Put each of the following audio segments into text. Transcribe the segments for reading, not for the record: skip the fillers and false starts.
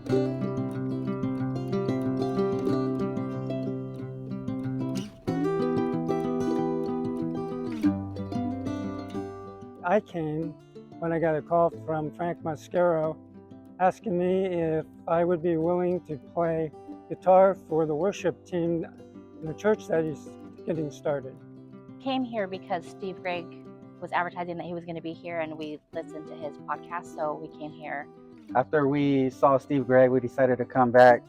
I came when I got a call from Frank Mascaro asking me if I would be willing to play guitar for the worship team in the church that he's getting started. Came here because Steve Gregg was advertising that he was going to be here, and we listened to his podcast, so we came here. After we saw Steve Gregg, we decided to come back.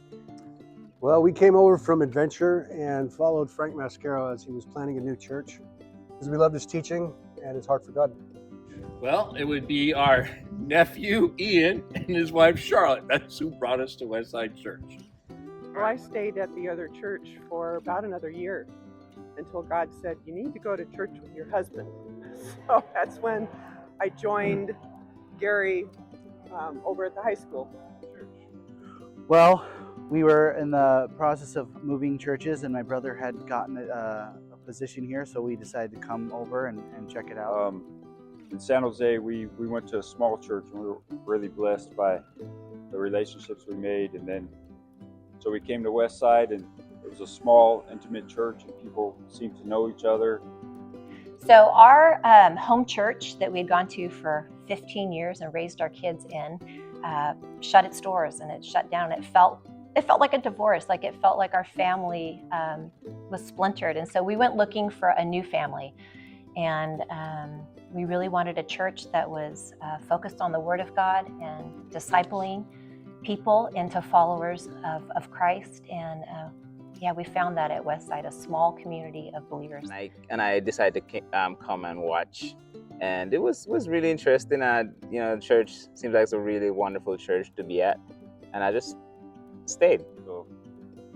Well, we came over from Adventure and followed Frank Mascaro as he was planning a new church because we loved his teaching and his heart for God. Well, it would be our nephew Ian and his wife Charlotte. That's who brought us to Westside Church. Well, I stayed at the other church for about another year until God said, you need to go to church with your husband. So that's when I joined Gary over at the high school. Well, we were in the process of moving churches, and my brother had gotten a position here, so we decided to come over and check it out. In San Jose, we went to a small church, and we were really blessed by the relationships we made. And then, so we came to Westside, and it was a small, intimate church, and people seemed to know each other. So our home church that we had gone to for 15 years and raised our kids in shut its doors, and it shut down. It felt like a divorce, like it felt like our family was splintered. And so we went looking for a new family. And we really wanted a church that was focused on the Word of God and discipling people into followers of Christ. And we found that at Westside, a small community of believers. And I decided to come and watch. And it was really interesting. The church seems like it's a really wonderful church to be at. And I just stayed. So.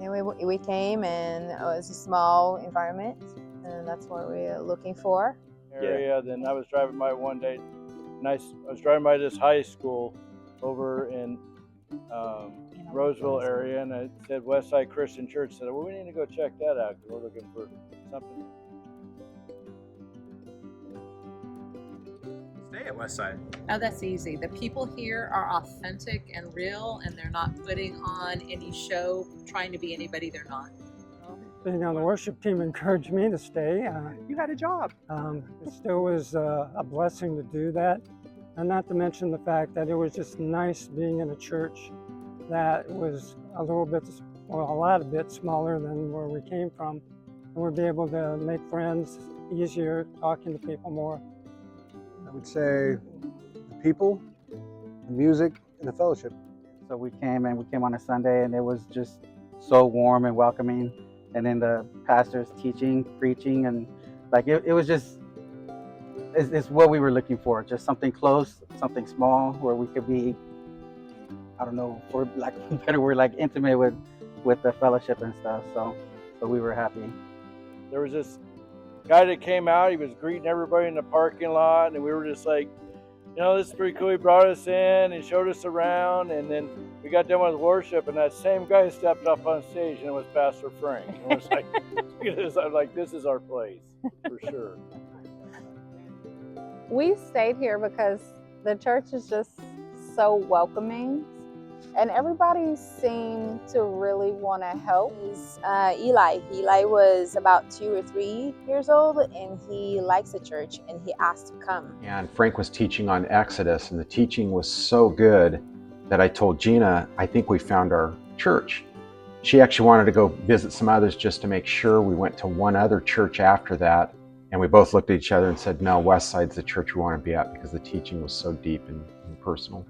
And we came, and it was a small environment. And that's what we're looking for. Then I was driving by one day, and I was driving by this high school over in Roseville area, and it said Westside Christian Church. I said, well, we need to go check that out because we're looking for something. Stay at Westside. Oh, that's easy. The people here are authentic and real, and they're not putting on any show, trying to be anybody they're not. Being on the worship team encouraged me to stay. You had a job. It still was a blessing to do that. And not to mention the fact that it was just nice being in a church that was a lot bit smaller than where we came from. And we'd be able to make friends easier, talking to people more. I would say the people, the music, and the fellowship. So we came on a Sunday, and it was just so warm and welcoming. And then the pastors teaching, preaching, and it was just, it's what we were looking for. Just something close, something small where we could be, I don't know, for lack of a better word, like intimate with the fellowship and stuff. So we were happy. There was this guy that came out, he was greeting everybody in the parking lot, and we were just like, this is pretty cool. He brought us in and showed us around, and then we got done with worship, and that same guy stepped up on stage, and it was Pastor Frank. And I was like, I'm like, this is our place, for sure. We stayed here because the church is just so welcoming, and everybody seemed to really want to help. Eli was about 2 or 3 years old, and he likes the church, and he asked to come. And Frank was teaching on Exodus, and the teaching was so good that I told Gina, I think we found our church. She actually wanted to go visit some others just to make sure. We went to one other church after that, and we both looked at each other and said, no, Westside's the church we want to be at because the teaching was so deep and personal.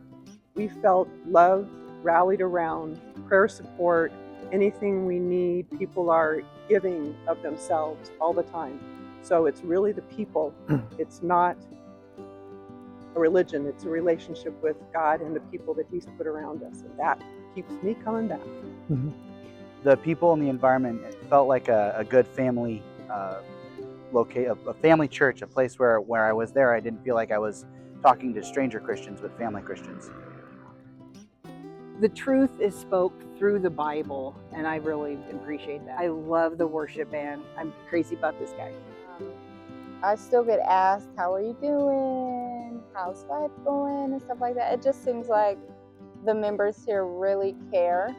We felt love rallied around, prayer support, anything we need. People are giving of themselves all the time. So it's really the people. It's not a religion. It's a relationship with God and the people that He's put around us. And that keeps me coming back. Mm-hmm. The people in the environment, it felt like a good family a family church, a place where I was there, I didn't feel like I was talking to stranger Christians, but family Christians. The truth is spoke through the Bible, and I really appreciate that. I love the worship band. I'm crazy about this guy. I still get asked, how are you doing? How's life going? And stuff like that. It just seems like the members here really care,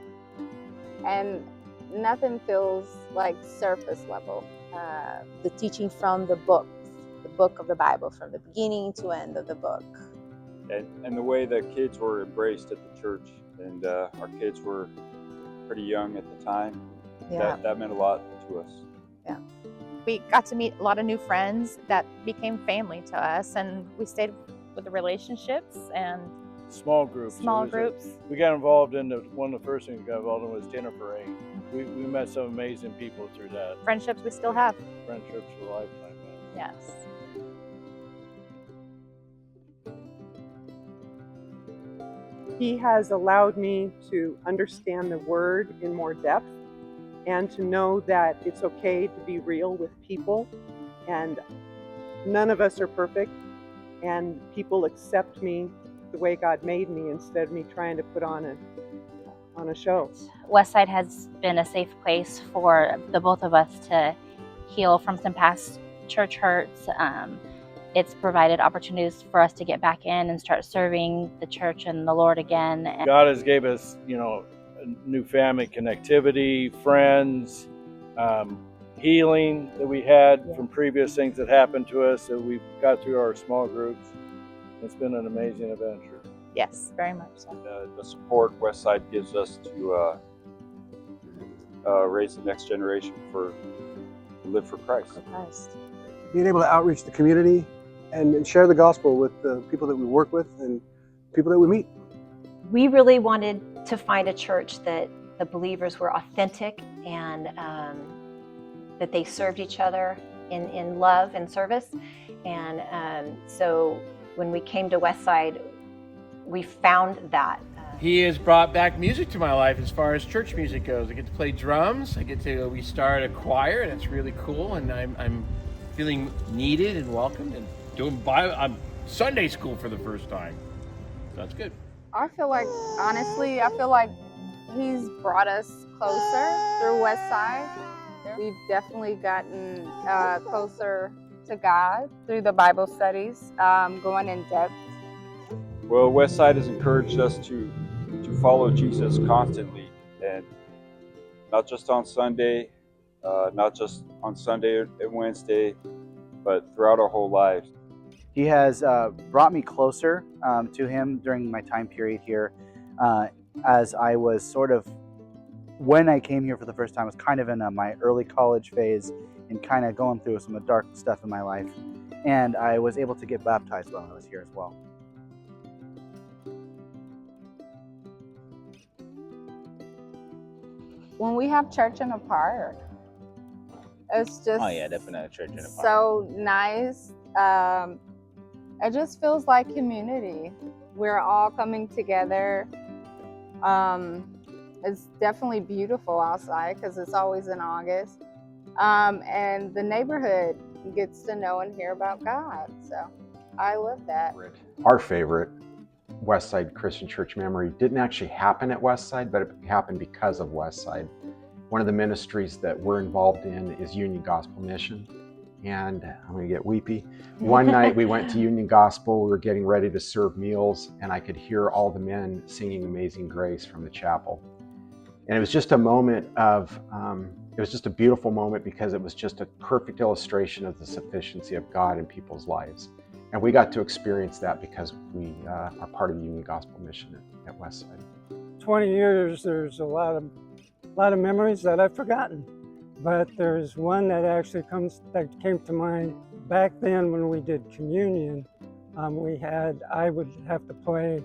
and nothing feels like surface level. The teaching from the book of the Bible, from the beginning to end of the book. And the way that kids were embraced at the church, and our kids were pretty young at the time. Yeah. That meant a lot to us. Yeah. We got to meet a lot of new friends that became family to us, and we stayed with the relationships and Small groups. We got involved in one of the first things we got involved in was dinner parade. We met some amazing people through that. friendships we still have. Friendships for a lifetime. Yes. He has allowed me to understand the word in more depth and to know that it's okay to be real with people, and none of us are perfect, and people accept me the way God made me instead of me trying to put on a show. Westside has been a safe place for the both of us to heal from some past church hurts. It's provided opportunities for us to get back in and start serving the church and the Lord again. God has gave us, a new family connectivity, friends, healing that we had from previous things that happened to us that we got through our small groups. It's been an amazing adventure. Yes, very much so. The support Westside gives us to raise the next generation to live for Christ. Being able to outreach the community and share the gospel with the people that we work with and people that we meet. We really wanted to find a church that the believers were authentic and that they served each other in love and service. And so when we came to Westside, we found that. He has brought back music to my life as far as church music goes. I get to play drums. We started a choir, and it's really cool. And I'm feeling needed and welcomed, and I'm Sunday school for the first time. So that's good. I feel like he's brought us closer through Westside. We've definitely gotten closer to God through the Bible studies, going in depth. Well, Westside has encouraged us to follow Jesus constantly, and not just on Sunday, not just on Sunday and Wednesday, but throughout our whole lives. He has brought me closer to him during my time period here, as I was when I came here for the first time, I was kind of in my early college phase and kind of going through some of the dark stuff in my life. And I was able to get baptized while I was here as well. When we have church in a park, it's just definitely church in a park. so nice. It just feels like community. We're all coming together. It's definitely beautiful outside because it's always in August. And the neighborhood gets to know and hear about God. So I love that. Our favorite Westside Christian Church memory didn't actually happen at Westside, but it happened because of Westside. One of the ministries that we're involved in is Union Gospel Mission. And I'm going to get weepy. One night we went to Union Gospel. We were getting ready to serve meals, and I could hear all the men singing Amazing Grace from the chapel. And it was just a moment of, it was just a beautiful moment because it was just a perfect illustration of the sufficiency of God in people's lives. And we got to experience that because we are part of the Union Gospel Mission at Westside. 20 years, there's a lot of memories that I've forgotten. But there's one that actually came to mind back then when we did communion. I would have to play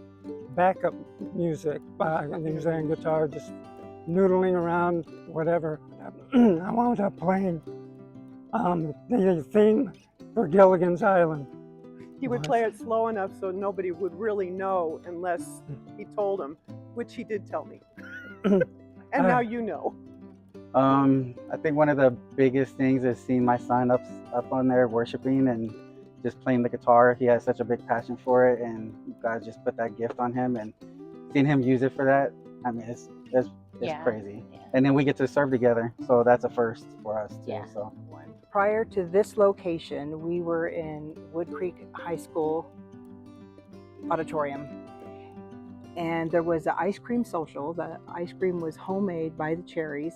backup music by using guitar, just noodling around, whatever. I wound up playing the theme for Gilligan's Island. He would play it slow enough so nobody would really know unless he told them, which he did tell me. And now you know. I think one of the biggest things is seeing my son up on there worshiping and just playing the guitar. He has such a big passion for it, and God just put that gift on him, and seeing him use it for that, I mean, it's crazy. Yeah. And then we get to serve together, so that's a first for us too. Yeah. So prior to this location, we were in Wood Creek High School auditorium. and there was an ice cream social. The ice cream was homemade by the Cherries,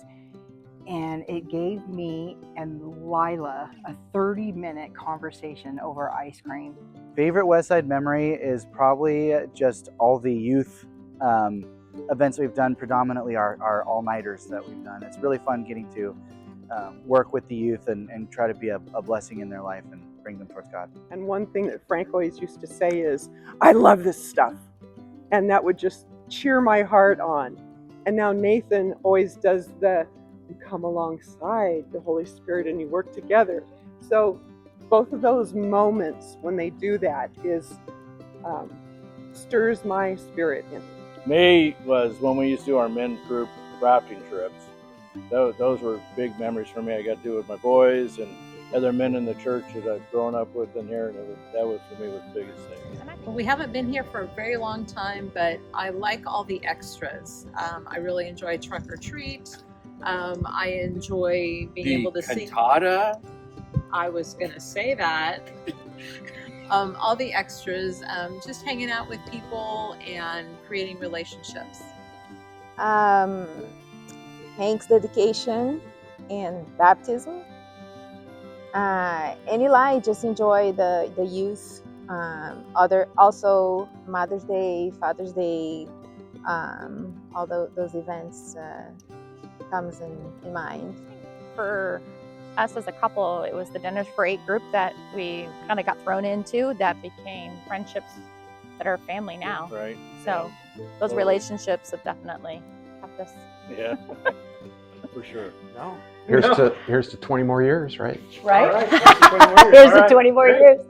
and it gave me and Lila a 30-minute conversation over ice cream. Favorite Westside memory is probably just all the youth events we've done, predominantly our all-nighters that we've done. It's really fun getting to work with the youth and try to be a blessing in their life and bring them towards God. And one thing that Frank always used to say is, I love this stuff. And that would just cheer my heart on. And now Nathan always does you come alongside the Holy Spirit and you work together. So both of those moments when they do that stirs my spirit in. May was when we used to do our men's group rafting trips. Those were big memories for me. I got to do it with my boys and other men in the church that I've grown up with in here, and that was for me was the biggest thing. We haven't been here for a very long time, but I like all the extras. I really enjoy Truck or Treat. I enjoy being able to sing. Cantata. I was going to say that. All the extras, just hanging out with people and creating relationships. Hank's dedication and baptism. And Eli just enjoy the youth. Also Mother's Day, Father's Day, all those events comes in mind. For us as a couple, it was the Dinners for Eight group that we kind of got thrown into that became friendships that are family now. Right. So those relationships have definitely kept us. Yeah, for sure. No. Here's to 20 more years, right? Right? All right. Here's the 20 more years.